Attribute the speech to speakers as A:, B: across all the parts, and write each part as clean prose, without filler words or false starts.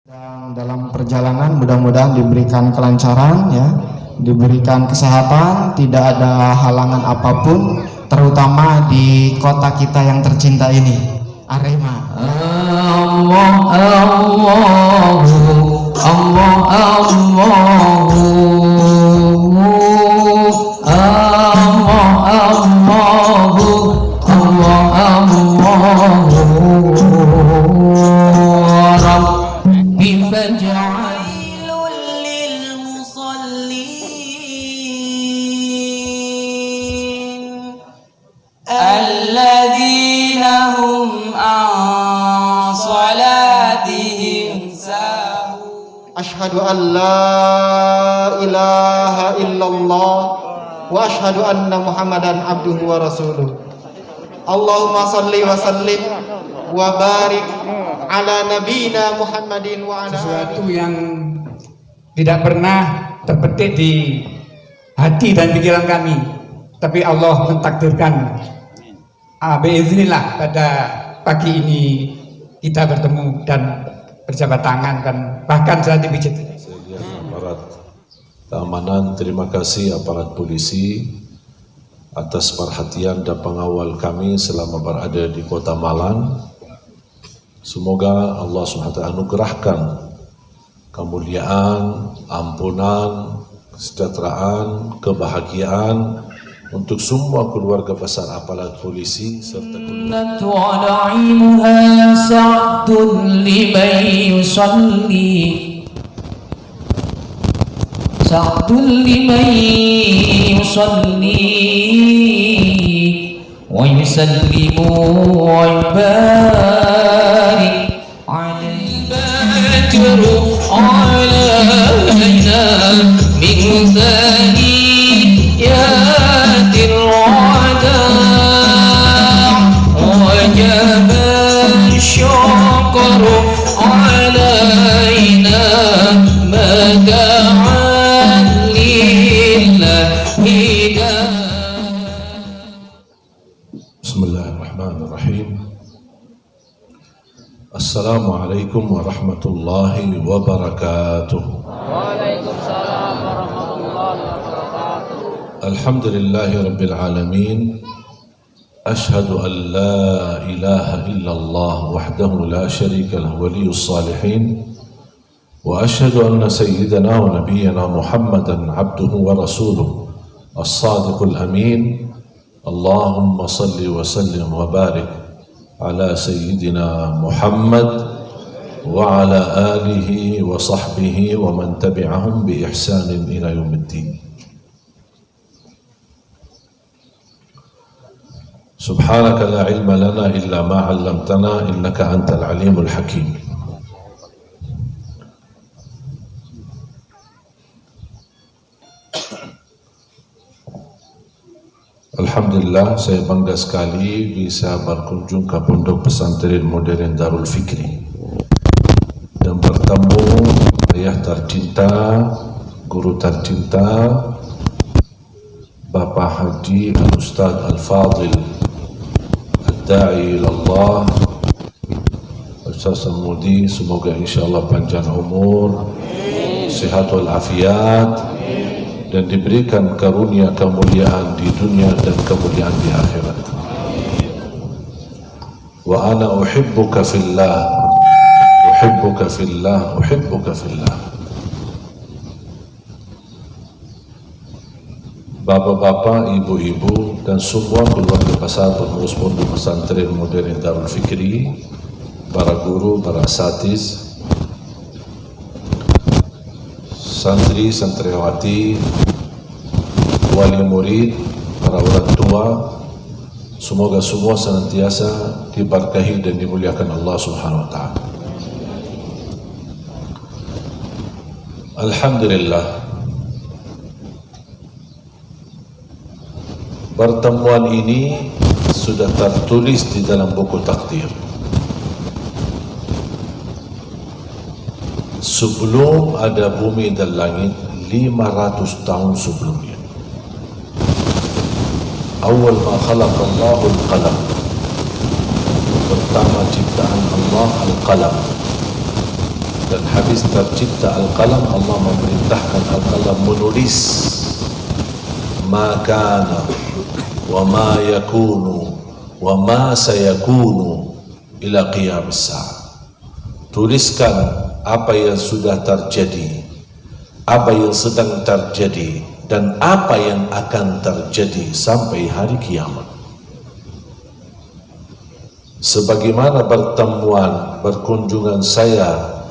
A: Sedang dalam perjalanan, mudah-mudahan diberikan kelancaran, ya, diberikan kesehatan, tidak ada halangan apapun, terutama di kota kita yang tercinta ini, Arema.
B: Allah Allah Allah Allah الذين هم عن صلاتهم ساهون
A: أشهد أن لا إله إلا الله وأشهد أن محمدا عبده ورسوله اللهم صل وسلم وبارك على نبينا محمد وعلى
C: sesuatu yang tidak pernah terbetik di hati dan pikiran kami, tapi Allah mentakdirkan biiznillah pada pagi ini kita bertemu dan berjabat tangan dan bahkan saat dipijit.
D: Aparat keamanan, terima kasih aparat polisi atas perhatian dan pengawal kami selama berada di Kota Malang. Semoga Allah SWT anugerahkan kemuliaan, ampunan, kesejahteraan, kebahagiaan untuk semua keluarga besar aparat polisi serta
B: ونعيمها سعد لمن يصلي سعد لمن يصلي ويسلم ويبارك عليه البدر علينا من ثنيات الوداع وجب الشكر علينا ما دعا لله
D: Bismillahirrahmanirrahim. Assalamualaikum warahmatullahi wabarakatuh.
B: Waalaikumsalam warahmatullahi wabarakatuh.
D: Alhamdulillahi rabbil alamin. Ashhadu an la ilaha illallah wahdahu la syarika lahu waliyus salihin wa ashhadu anna sayyidana wa nabiyyana Muhammadan abduhu wa rasuluh as-sadiqul amin. Allahumma salli wa sallim wa barik ala sayyidina Muhammad wa ala alihi wa sahbihi wa man tabi'ahum bi ihsanin ila yaumiddin. Subhanaka la ilma lana illa ma 'allamtana innaka antal alimul hakim. Alhamdulillah, saya bangga sekali bisa berkunjung ke Pondok Pesantren Modern Darul Fikri dan bertemu ayah tercinta, guru tercinta, Bapak Haji Al-Ustaz Al-Fadil Ad-Da'i ilallah Ustaz Samudi. Semoga insyaAllah panjang umur, sehat walafiat, dan diberikan karunia kemuliaan di dunia dan kemuliaan di akhirat. Wa ana uhibbuka fillah, uhibbuka fillah, uhibbuka fillah. Bapak-bapak, ibu-ibu, dan semua keluarga besar pengurus Pondok Pesantren Modern Darul Fikri, para guru, para asatiz, santri, santriwati, wali murid, para orang tua, semoga semua senantiasa diberkahi dan dimuliakan Allah Subhanahu wa taala. Alhamdulillah, pertemuan ini sudah tertulis di dalam buku takdir. Sebelum ada bumi dan langit, 500 tahun sebelumnya. Awal ma khalaqallahu al-qalam, pertama ciptaan Allah al-qalam. Dan habis tercipta al-qalam, Allah memerintahkan al-qalam menulis ma kana wa ma yakunu wa ma sayakunu ila qiyamis sa'ah. Tuliskan apa yang sudah terjadi, apa yang sedang terjadi, dan apa yang akan terjadi sampai hari kiamat. Sebagaimana pertemuan berkunjungan saya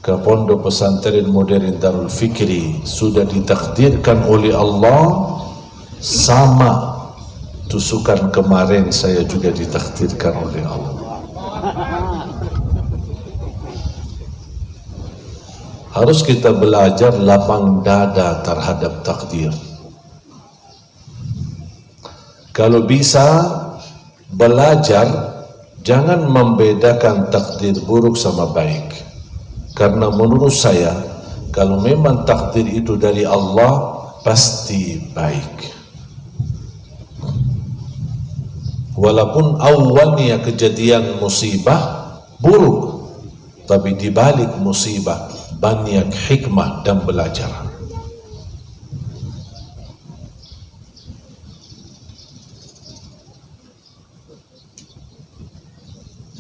D: ke Pondok Pesantren Modern Darul Fikri sudah ditakdirkan oleh Allah, sama tusukan kemarin saya juga ditakdirkan oleh Allah. Harus kita belajar lapang dada terhadap takdir. Kalau bisa belajar, jangan membedakan takdir buruk sama baik. Karena menurut saya, kalau memang takdir itu dari Allah, pasti baik. Walaupun awalnya kejadian musibah buruk, tapi di balik musibah banyak hikmah dan belajar.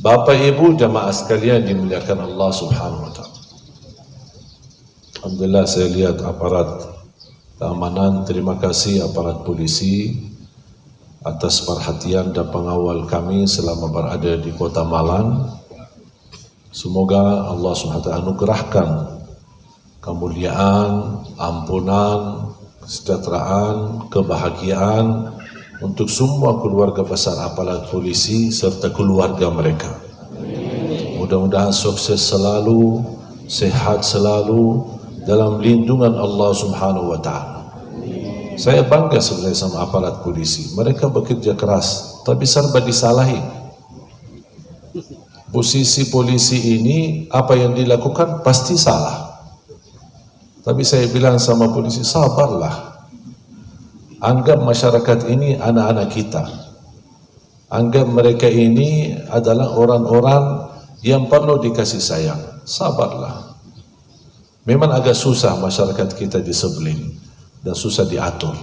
D: Bapak Ibu jamaah sekalian dimuliakan Allah Subhanahu wa taala. Alhamdulillah saya lihat aparat keamanan, terima kasih aparat polisi atas perhatian dan pengawal kami selama berada di Kota Malang. Semoga Allah SWT anugerahkan kemuliaan, ampunan, kesejahteraan, kebahagiaan untuk semua keluarga besar aparat polisi serta keluarga mereka. Mudah-mudahan sukses selalu, sehat selalu dalam lindungan Allah Subhanahu wa taala. Saya bangga sebenarnya sama aparat polisi. Mereka bekerja keras, tapi serba disalahi. Posisi polisi ini, apa yang dilakukan pasti salah. Tapi saya bilang sama polisi, sabarlah. Anggap masyarakat ini anak-anak kita. Anggap mereka ini adalah orang-orang yang perlu dikasih sayang. Sabarlah. Memang agak susah masyarakat kita disiplin dan susah diatur.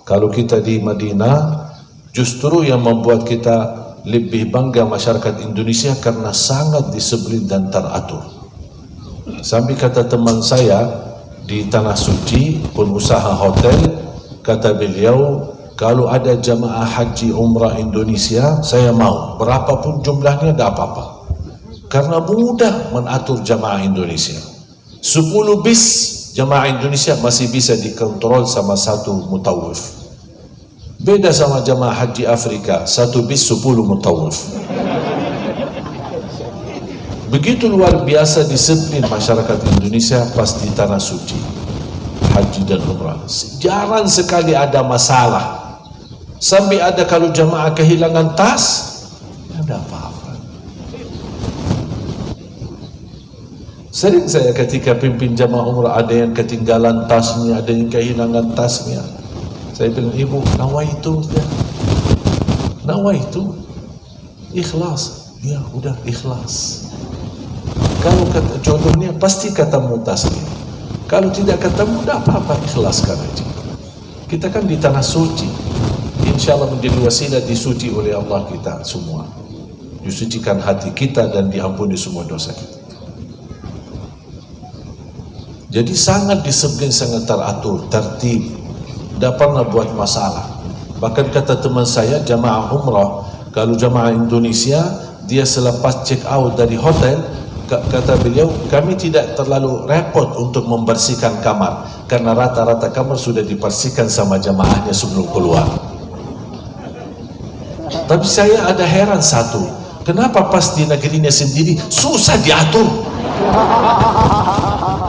D: Kalau kita di Madinah, justru yang membuat kita lebih bangga masyarakat Indonesia karena sangat disiplin dan teratur. Sampai kata teman saya di Tanah Suci, pengusaha hotel, kata beliau, kalau ada jamaah haji umrah Indonesia, saya mau, berapapun jumlahnya tidak apa-apa. Karena mudah mengatur jamaah Indonesia. 10 bis jamaah Indonesia masih bisa dikontrol sama satu mutawif. Beda sama jamaah haji Afrika, 1 bis 10 mutawif. Begitu luar biasa disiplin masyarakat Indonesia pas di Tanah Suci, haji dan umrah. Jarang sekali ada masalah. Sampai ada kalau jamaah kehilangan tas, ada apa-apa. Sering saya ketika pimpin jamaah umrah, ada yang ketinggalan tasnya, ada yang kehilangan tasnya. Saya bilang, ibu, nawaitu ya. Nawaitu. Ikhlas. Ya, udah ikhlas. Kalau kata jodohnya, pasti ketemu tasnya. Kalau tidak ketemu, tidak apa-apa, ikhlaskan aja. Kita kan di Tanah Suci. Insya Allah menjadi wasilah disuci oleh Allah kita semua. Disucikan hati kita dan diampuni semua dosa kita. Jadi sangat disiplin, sangat teratur, tertib. Tidak pernah buat masalah. Bahkan kata teman saya, jamaah umrah, kalau jamaah Indonesia, dia selepas check out dari hotel, kata beliau, kami tidak terlalu repot untuk membersihkan kamar, karena rata-rata kamar sudah dibersihkan sama jamaahnya sebelum keluar. Tapi saya ada heran satu, kenapa pas di negerinya sendiri susah diatur?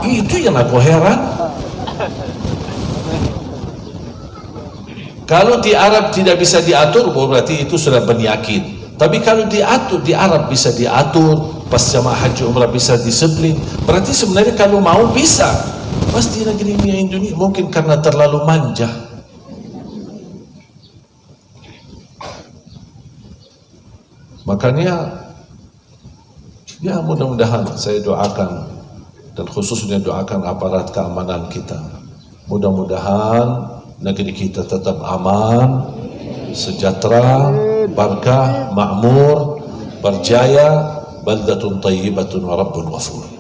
D: Itu yang aku heran. Kalau di Arab tidak bisa diatur, berarti itu sudah penyakit. Tapi kalau diatur, di Arab bisa diatur, pas jamaah haji umrah bisa disiplin, berarti sebenarnya kalau mau bisa. Pas di negeri Indonesia mungkin karena terlalu manja. Makanya Ya mudah-mudahan saya doakan dan khususnya doakan aparat keamanan kita. Mudah-mudahan negeri kita tetap aman, sejahtera, barakah, makmur, berjaya, baldatun tayyibatun wa rabbun ghafur.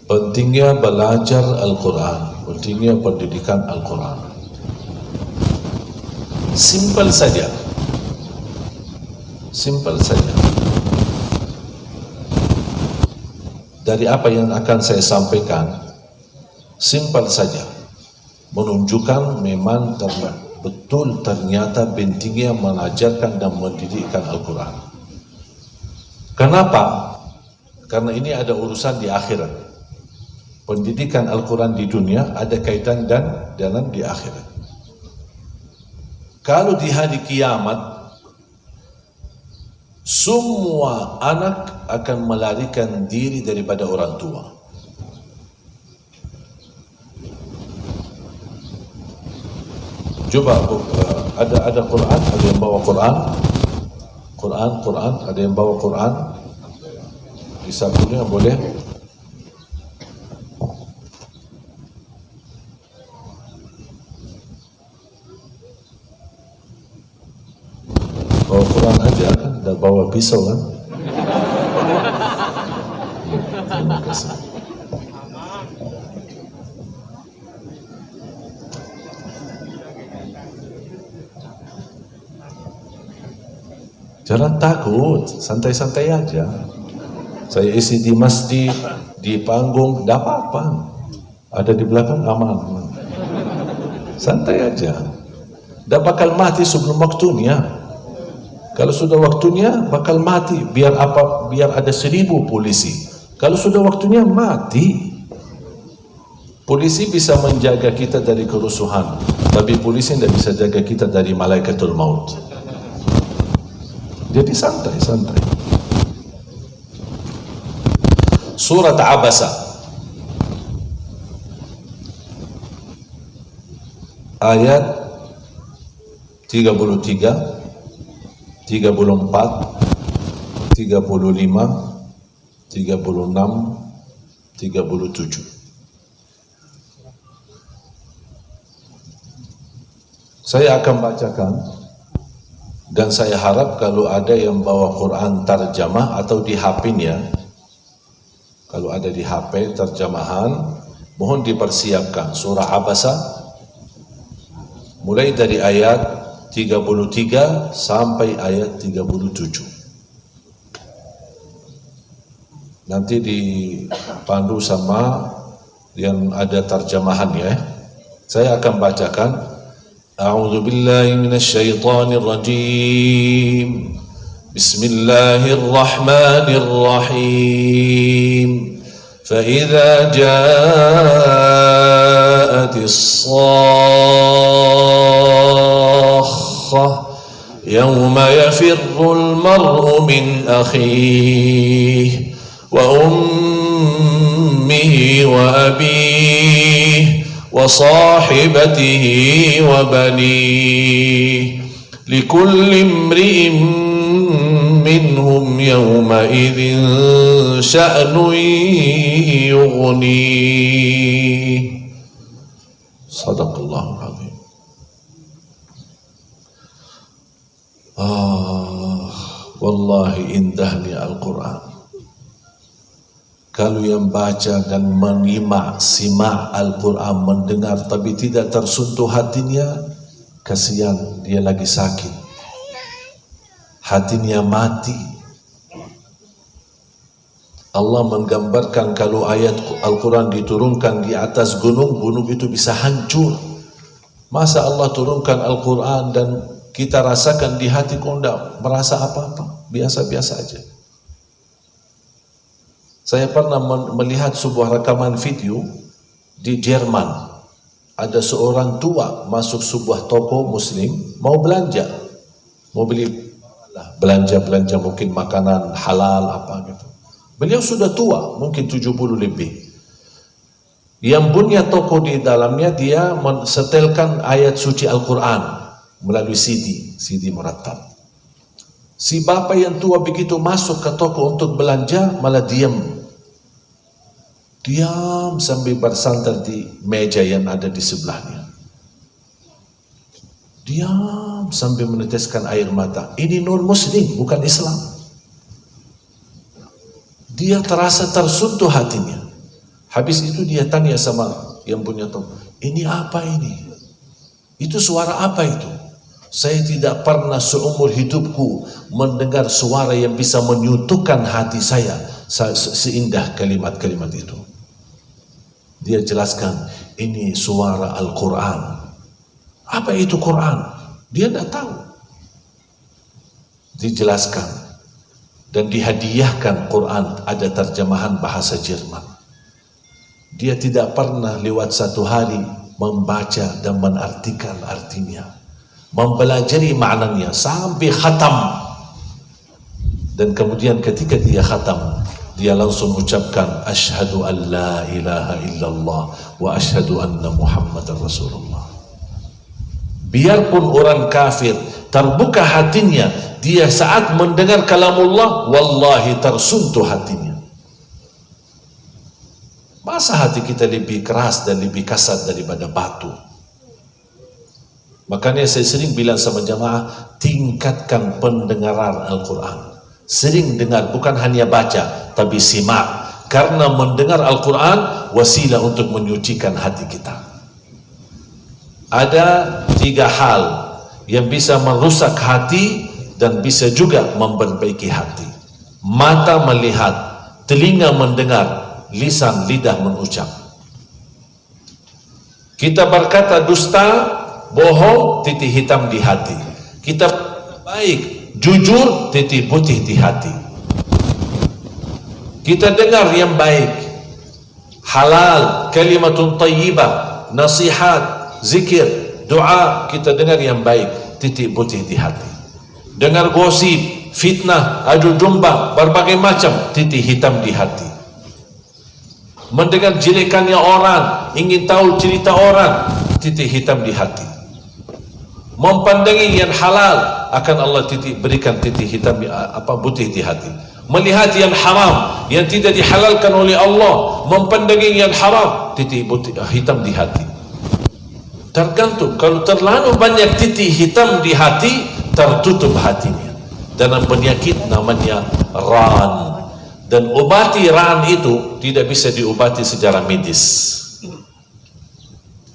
D: Pentingnya belajar Al-Quran, pentingnya pendidikan Al-Quran. Simpel saja. Simpel saja. Dari apa yang akan saya sampaikan, simpel saja. Menunjukkan memang betul ternyata pentingnya mengajarkan dan mendidikkan Al-Quran. Kenapa? Karena ini ada urusan di akhirat. Pendidikan Al-Quran di dunia ada kaitan dan dalam di akhirat. Kalau di hari kiamat semua anak akan melarikan diri daripada orang tua. Coba ada Quran, ada yang bawa Quran, ada yang bawa Quran. Di sakunya boleh. Bawa Quran aja kan, dan bawa pisau kan. Terima kasih. Jangan takut, santai-santai aja. Saya isi di masjid, di panggung, tidak apa-apa. Ada di belakang aman. Santai aja. Tidak bakal mati sebelum waktunya. Kalau sudah waktunya bakal mati. Biar apa? Biar ada 1000 polisi. Kalau sudah waktunya mati. Polisi bisa menjaga kita dari kerusuhan, tapi polisi tidak bisa jaga kita dari malaikatul maut. Jadi santai-santai. Surat Abasa ayat 33, 34, 35, 36, 37. Saya akan bacakan dan saya harap kalau ada yang bawa Quran terjemah atau di HP-nya, kalau ada di HP terjemahan, mohon dipersiapkan surah Abasa mulai dari ayat 33 sampai ayat 37. Nanti dipandu sama yang ada terjemahannya. Saya akan bacakan. A'udzu billahi minasy syaithanir rajim. Bismillahirrahmanirrahim. Fa idza ja'atis sakhah yawma yafirrul mar'u min akhihi wa ummihi wa abihi وصاحبته وبنيه لكل امرئ منهم يومئذ شأن يغنيه صدق الله العظيم. Wallahi indahnya Al-Quran. Kalau yang baca dan menyimak, simak Al-Quran, mendengar tapi tidak tersentuh hatinya, kasihan dia lagi sakit. Hatinya mati. Allah menggambarkan kalau ayat Al-Quran diturunkan di atas gunung, gunung itu bisa hancur. Masa Allah turunkan Al-Quran dan kita rasakan di hati kok tidak merasa apa-apa, biasa-biasa aja. Saya pernah melihat sebuah rekaman video di Jerman. Ada seorang tua masuk sebuah toko muslim, mau belanja, mau beli belanja mungkin makanan halal apa gitu. Beliau sudah tua, mungkin 70 lebih. Yang punya toko di dalamnya dia mensetelkan ayat suci Al-Quran melalui CD meratap. Si bapak yang tua begitu masuk ke toko untuk belanja malah diam sambil bersandar di meja yang ada di sebelahnya. Diam sambil meneteskan air mata. Ini non muslim, bukan Islam. Dia terasa tersentuh hatinya. Habis itu dia tanya sama yang punya toko, ini apa ini? Itu suara apa itu? Saya tidak pernah seumur hidupku mendengar suara yang bisa menyutukan hati saya seindah kalimat-kalimat itu. Dia jelaskan, ini suara Al-Quran. Apa itu Quran? Dia tidak tahu. Dijelaskan dan dihadiahkan Quran, ada terjemahan bahasa Jerman. Dia tidak pernah lewat satu hari membaca dan menartikan artinya, mempelajari maknanya sampai khatam. Dan kemudian ketika dia khatam, dia langsung ucapkan asyhadu an la ilaha illallah wa asyhadu anna muhammadar rasulullah. Biarpun orang kafir terbuka hatinya, dia saat mendengar kalamullah wallahi tersentuh hatinya. Masa hati kita lebih keras dan lebih kasar daripada batu? Makanya saya sering bilang sama jamaah, tingkatkan pendengaran Al-Quran. Sering dengar, bukan hanya baca, tapi simak. Karena mendengar Al-Quran wasilah untuk menyucikan hati kita. Ada 3 hal yang bisa merusak hati dan bisa juga memperbaiki hati. Mata melihat, telinga mendengar, lisan lidah mengucap. Kita berkata dusta, bohong, titik hitam di hati. Kita baik, jujur, titik putih di hati. Kita dengar yang baik, halal, kalimatun tayyibah, nasihat, zikir, doa, kita dengar yang baik, titik putih di hati. Dengar gosip, fitnah, adu domba, berbagai macam, titik hitam di hati. Mendengar jelekannya orang, ingin tahu cerita orang, titik hitam di hati. Mempandangi yang halal, akan Allah berikan titik hitam putih di hati. Melihat yang haram, yang tidak dihalalkan oleh Allah, mempandangi yang haram, titik putih hitam di hati. Tergantung, kalau terlalu banyak titik hitam di hati, tertutup hatinya. Dalam penyakit namanya ran. Dan obati ran itu tidak bisa diobati secara medis.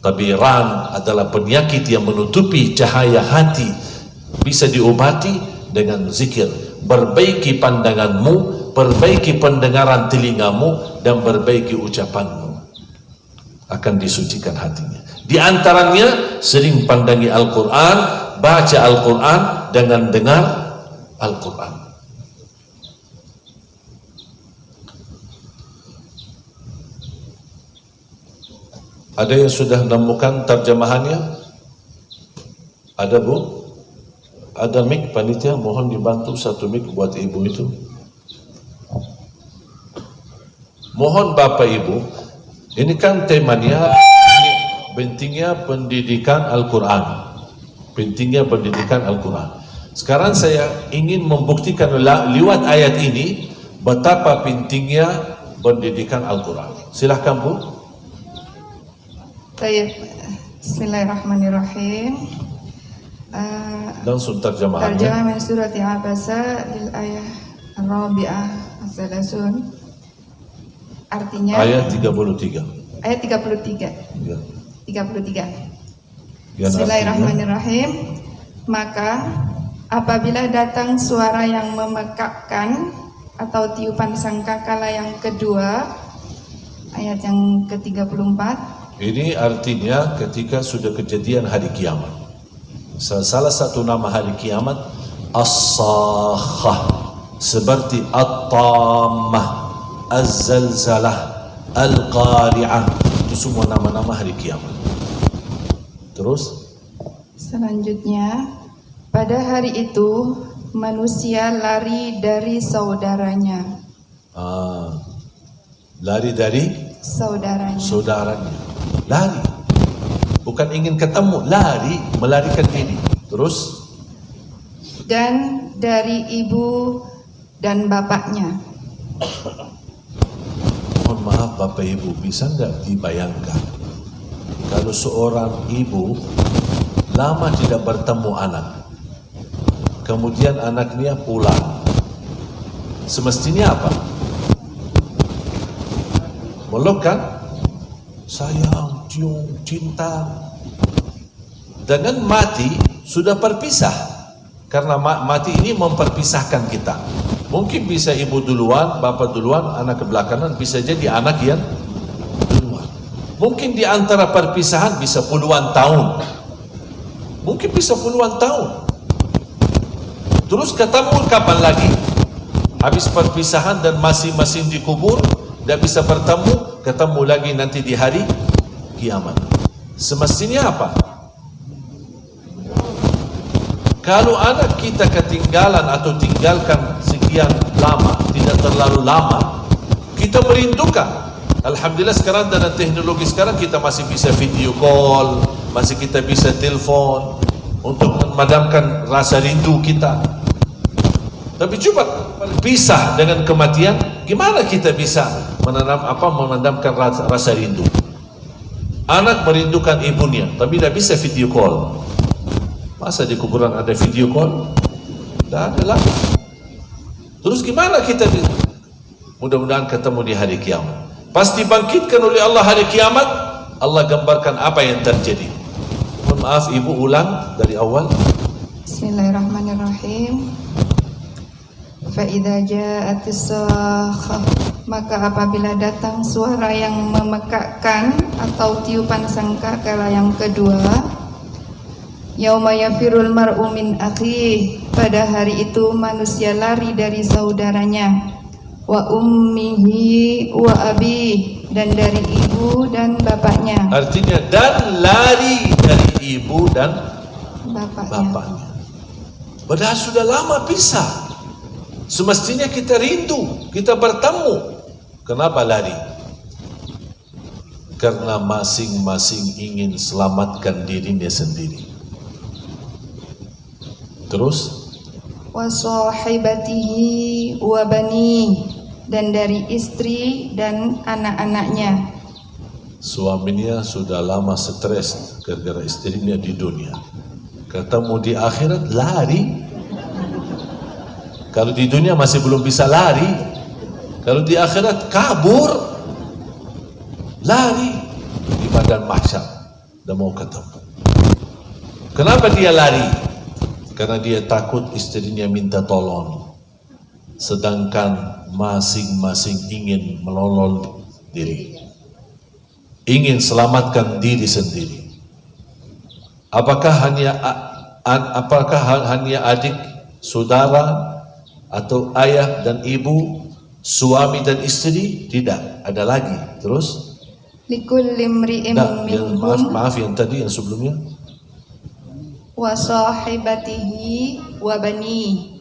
D: Tapi ran adalah penyakit yang menutupi cahaya hati. Bisa diobati dengan zikir. Perbaiki pandanganmu, perbaiki pendengaran telingamu, dan perbaiki ucapanmu. Akan disucikan hatinya. Di antaranya sering pandangi Al-Quran, baca Al-Quran, dengan dengar Al-Quran. Ada yang sudah menemukan terjemahannya? Ada, Bu? Ada mic panitia, mohon dibantu satu mic buat ibu itu. Mohon Bapak Ibu, ini kan temanya pentingnya pendidikan Al-Quran. Pentingnya pendidikan Al-Quran. Sekarang saya ingin membuktikan lewat ayat ini betapa pentingnya pendidikan Al-Quran. Silahkan, Bu.
E: Baik, Bismillahirrahmanirrahim.
D: Langsung terjemahannya.
E: Terjemah min surat Abasa lil ayah Rabi'ah as-salasun. Artinya
D: Ayat 33.
E: ayat 33.
D: Ya.
E: 33.
D: Yang
E: Bismillahirrahmanirrahim. Maka apabila datang suara yang memekakkan atau tiupan sangkakala yang kedua, ayat yang ke-34.
D: Ini artinya ketika sudah kejadian hari kiamat. Salah satu nama hari kiamat As-Sakhah, seperti At-Tammah, Az-Zalzalah, Al-Qari'ah. Itu semua nama-nama hari kiamat. Terus
E: Selanjutnya, pada hari itu manusia lari dari saudaranya.
D: Lari dari saudaranya. Lari, bukan ingin ketemu, lari, melarikan diri. Terus
E: dan dari ibu dan bapaknya.
D: Mohon maaf Bapak Ibu, bisa nggak dibayangkan kalau seorang ibu lama tidak bertemu anak, kemudian anaknya pulang, semestinya apa? Meluk kan? Sayang, cium, cinta. Dengan mati sudah berpisah, karena mati ini memperpisahkan kita. Mungkin bisa ibu duluan, bapak duluan, anak kebelakangan, bisa jadi anak yang duluan. Mungkin di antara perpisahan bisa puluhan tahun. Mungkin bisa puluhan tahun. Terus ketemu kapan lagi? Habis perpisahan dan masing-masing dikubur, tidak bisa bertemu, ketemu lagi nanti di hari kiamat. Semestinya apa? Kalau anak kita ketinggalan atau tinggalkan sekian lama, tidak terlalu lama, kita merindukan. Alhamdulillah sekarang dengan teknologi sekarang kita masih bisa video call, masih kita bisa telepon untuk memadamkan rasa rindu kita. Tapi coba pisah dengan kematian, gimana kita bisa memadamkan rasa rindu? Anak merindukan ibunya, tapi tidak bisa video call. Masa di kuburan ada video call? Tidak ada lagi. Terus gimana kita? Mudah-mudahan ketemu di hari kiamat. Pasti bangkitkan oleh Allah hari kiamat. Allah gambarkan apa yang terjadi. Mohon maaf ibu, ulang dari awal.
E: Bismillahirrahmanirrahim. Fa'idha ja'atis sakhah, maka apabila datang suara yang memekakkan atau tiupan sangkakala yang kedua, yauma yafirul mar'u min akhihi, pada hari itu manusia lari dari saudaranya, wa ummihi wa abi, dan dari ibu dan bapaknya.
D: Artinya dan lari dari ibu dan bapaknya. Padahal sudah lama pisah. Semestinya kita rindu, kita bertemu. Kenapa lari? Karena masing-masing ingin selamatkan dirinya sendiri. Terus
E: Wa sahibatihi wa bani, dan dari istri dan anak-anaknya.
D: suaminya sudah lama stres gara-gara istrinya di dunia. Ketemu di akhirat lari. Kalau di dunia masih belum bisa lari, kalau di akhirat kabur, lari di padang mahsyar, dah mau ketemu. Kenapa dia lari? Karena dia takut istrinya minta tolong, sedangkan masing-masing ingin melolol diri, ingin selamatkan diri sendiri. Apakah hanya adik, saudara, atau ayah dan ibu, suami dan istri? Tidak, ada lagi. Terus
E: Likulli imri'in minhum,
D: maaf yang tadi yang sebelumnya.
E: Wa sahibatihi wa bani,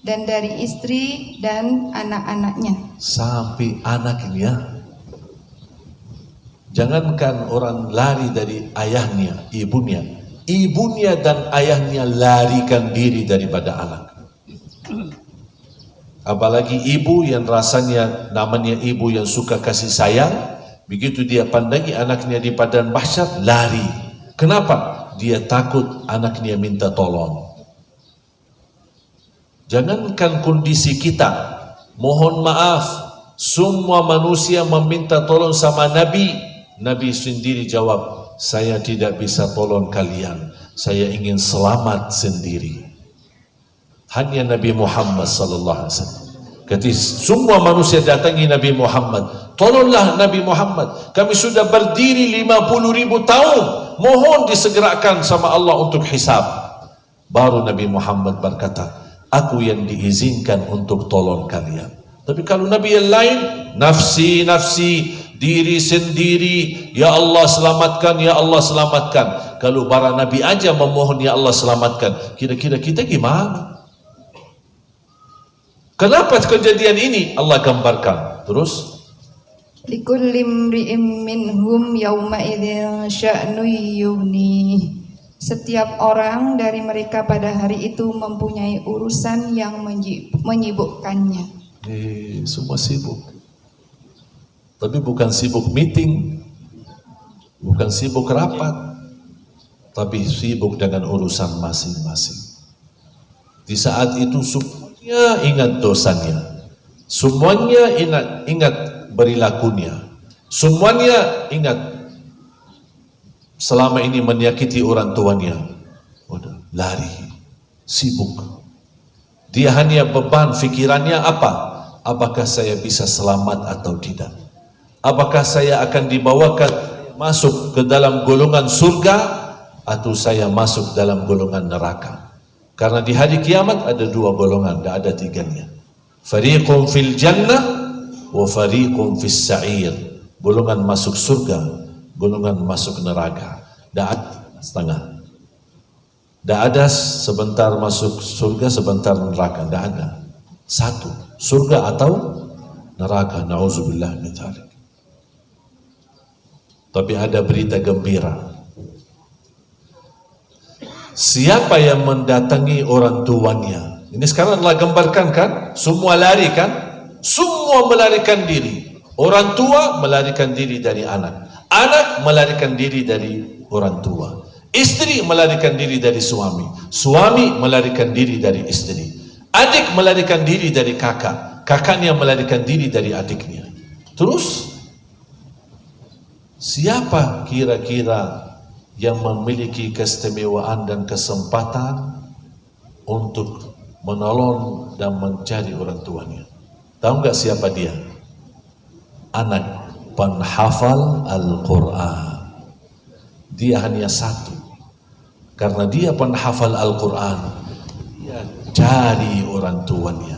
E: dan dari istri dan anak-anaknya.
D: Sampai anaknya. Jangankan orang lari dari ayahnya, ibunya dan ayahnya larikan diri daripada anak. Apalagi ibu yang rasanya namanya ibu yang suka kasih sayang, begitu dia pandangi anaknya di padang mahsyar, lari. Kenapa? Dia takut anaknya minta tolong. Jangankan kondisi kita, mohon maaf, semua manusia meminta tolong sama Nabi. Nabi sendiri jawab, saya tidak bisa tolong kalian, saya ingin selamat sendiri. Hanya Nabi Muhammad sallallahu alaihi wasallam. Ketika semua manusia datangi Nabi Muhammad, tolonglah Nabi Muhammad, kami sudah berdiri 50.000 tahun, mohon disegerakan sama Allah untuk hisab. Baru Nabi Muhammad berkata, aku yang diizinkan untuk tolong kalian. Tapi kalau Nabi yang lain, nafsi, diri sendiri, ya Allah selamatkan, ya Allah selamatkan. Kalau para Nabi aja memohon ya Allah selamatkan, kira-kira kita gimana? Kenapa kejadian ini Allah gambarkan? Terus
E: Likulli imri'in minhum yawma idzin sya'nu yughni, Setiap orang dari mereka pada hari itu mempunyai urusan yang menyibukkannya.
D: Semua sibuk. Tapi bukan sibuk meeting, bukan sibuk rapat, tapi sibuk dengan urusan masing-masing. Di saat itu semuanya ingat dosanya, semuanya ingat perilakunya, semuanya ingat selama ini menyakiti orang tuanya. Udah lari, sibuk. Dia hanya beban fikirannya apa? Apakah saya bisa selamat atau tidak? Apakah saya akan dibawakan masuk ke dalam golongan surga atau saya masuk dalam golongan neraka? Karena di hari kiamat ada dua golongan, tidak ada tiganya. Fariqum fil jannah wa fariqum fis sa'ir. Golongan masuk surga, golongan masuk neraka. Tidak ada setengah. Tidak ada sebentar masuk surga, sebentar neraka. Tidak ada. Satu, surga atau neraka. Na'udzubillah min dzalik. Tapi ada berita gembira. Siapa yang mendatangi orang tuanya? Ini sekarang adalah gambarkan kan? Semua lari kan? Semua melarikan diri. Orang tua melarikan diri dari anak. Anak melarikan diri dari orang tua. Istri melarikan diri dari suami. Suami melarikan diri dari istri. Adik melarikan diri dari kakak. Kakaknya melarikan diri dari adiknya. Terus siapa kira-kira yang memiliki keistimewaan dan kesempatan untuk menolong dan mencari orang tuanya? Tahu nggak siapa dia? Anak penghafal Al-Quran. Dia hanya satu. Karena dia penghafal Al-Quran, dia cari orang tuanya.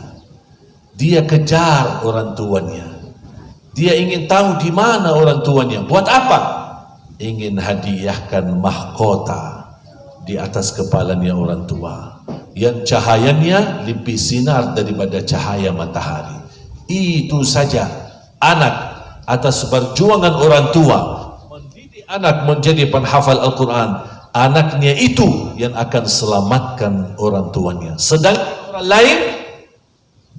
D: Dia kejar orang tuanya. Dia ingin tahu di mana orang tuanya. Buat apa? Ingin hadiahkan mahkota di atas kepalanya orang tua, yang cahayanya lebih sinar daripada cahaya matahari. Itu saja anak atas perjuangan orang tua mendidik anak menjadi penghafal Al-Quran. Anaknya itu yang akan selamatkan orang tuanya. Sedang orang lain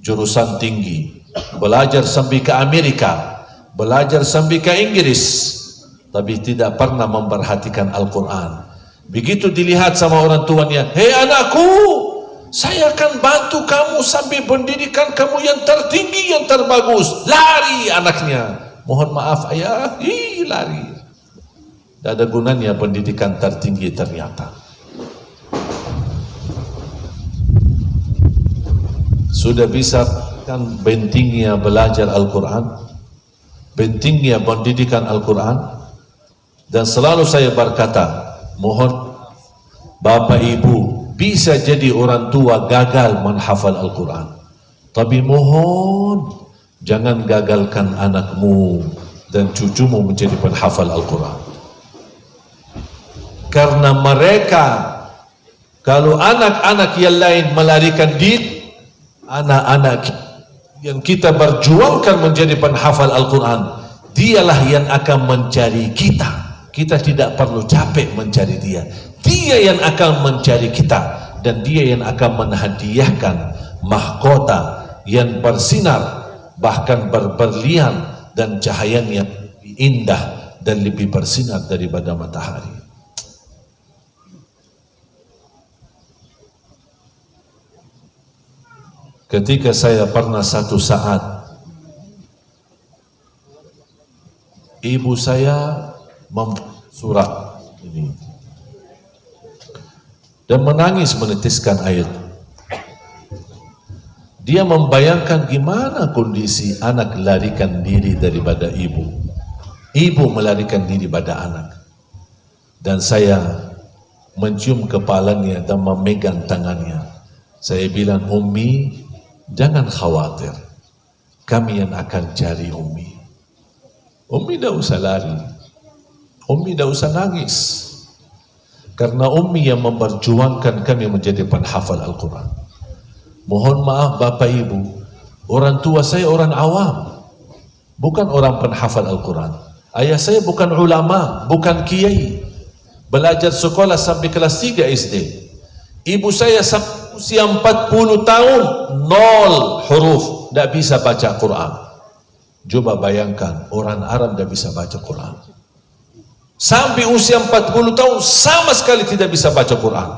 D: jurusan tinggi, belajar sampai ke Amerika, belajar sampai ke Inggris, tapi tidak pernah memperhatikan Al-Quran. Begitu dilihat sama orang tuanya, hei anakku, saya akan bantu kamu sampai pendidikan kamu yang tertinggi, yang terbagus. Lari anaknya. Mohon maaf ayah, lari. Tidak ada gunanya pendidikan tertinggi ternyata. Sudah bisa kan pentingnya belajar Al-Quran, pentingnya pendidikan Al-Quran. Dan selalu saya berkata, mohon Bapak Ibu, bisa jadi orang tua gagal menghafal Al-Quran, tapi mohon jangan gagalkan anakmu dan cucumu menjadi penghafal Al-Quran. Karena mereka, kalau anak-anak yang lain melarikan diri, anak-anak yang kita berjuangkan menjadi penghafal Al-Quran, dialah yang akan mencari kita. Kita tidak perlu capek mencari dia. Dia yang akan mencari kita, dan dia yang akan menghadiahkan mahkota yang bersinar, bahkan berberlian, dan cahayanya lebih indah dan lebih bersinar daripada matahari. Ketika saya pernah satu saat, ibu saya membuat surat ini dan menangis menitiskan air. Dia membayangkan gimana kondisi anak larikan diri daripada ibu, ibu melarikan diri pada anak. Dan saya mencium kepalanya dan memegang tangannya. Saya bilang, Ummi, jangan khawatir, kami yang akan cari Ummi. Ummi tidak usah lari, Ummi tidak usah nangis, karena Ummi yang memperjuangkan kami menjadi penghafal Al-Quran. Mohon maaf Bapak Ibu, orang tua saya orang awam, bukan orang penghafal Al-Quran. Ayah saya bukan ulama, bukan kiai, belajar sekolah sampai kelas 3 SD. Ibu saya sampai usia 40 tahun 0 huruf, tidak bisa baca Quran. Coba bayangkan, orang Arab tidak bisa baca Quran. Sampai usia 40 tahun sama sekali tidak bisa baca Quran.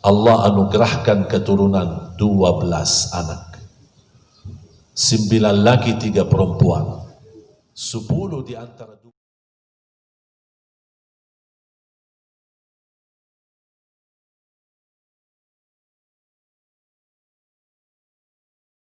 D: Allah anugerahkan keturunan 12 anak, 9 laki 3 perempuan, 10 di antara